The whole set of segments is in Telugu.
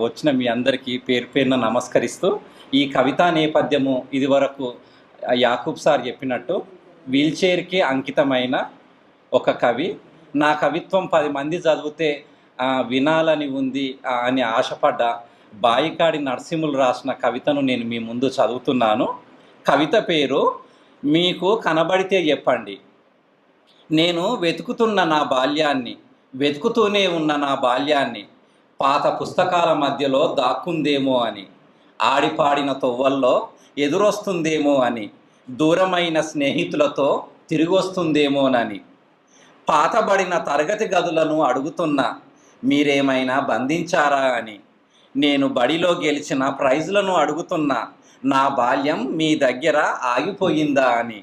వచ్చిన మీ అందరికీ పేరు పేరున నమస్కరిస్తూ ఈ కవితా నేపథ్యము ఇదివరకు యాకూబ్ సార్ చెప్పినట్టు వీల్చైర్కి అంకితమైన ఒక కవి. నా కవిత్వం 10 మంది చదివితే వినాలని ఉంది అని ఆశపడ్డ బాయికాడి నరసింహులు రాసిన కవితను నేను మీ ముందు చదువుతున్నాను. కవిత పేరు మీకు కనబడితే చెప్పండి. నేను వెతుకుతున్న నా బాల్యాన్ని, వెతుకుతూనే ఉన్న నా బాల్యాన్ని పాత పుస్తకాల మధ్యలో దాక్కుందేమో అని, ఆడిపాడిన తొవ్వల్లో ఎదురొస్తుందేమో అని, దూరమైన స్నేహితులతో తిరిగొస్తుందేమోనని, పాతబడిన తరగతి గదులను అడుగుతున్నా మీరేమైనా బంధించారా అని, నేను బడిలో గెలిచిన ప్రైజులను అడుగుతున్నా నా బాల్యం మీ దగ్గర ఆగిపోయిందా అని,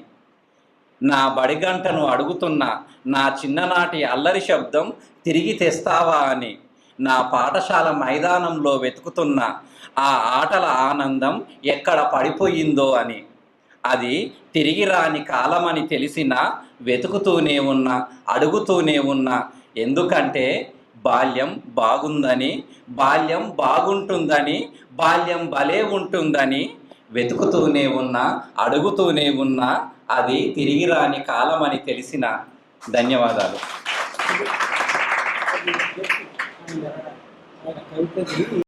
నా బడిగంటను అడుగుతున్నా నా చిన్ననాటి అల్లరి శబ్దం తిరిగి తెస్తావా అని, నా పాఠశాల మైదానంలో వెతుకుతున్న ఆ ఆటల ఆనందం ఎక్కడ పడిపోయిందో అని, అది తిరిగి రాని కాలమని తెలిసినా వెతుకుతూనే ఉన్నా, అడుగుతూనే ఉన్నా. ఎందుకంటే బాల్యం బాగుందని, బాల్యం బాగుంటుందని, బాల్యం భలే ఉంటుందని వెతుకుతూనే ఉన్నా, అడుగుతూనే ఉన్నా. అది తిరిగి రాని కాలమని తెలిసిన. ధన్యవాదాలు.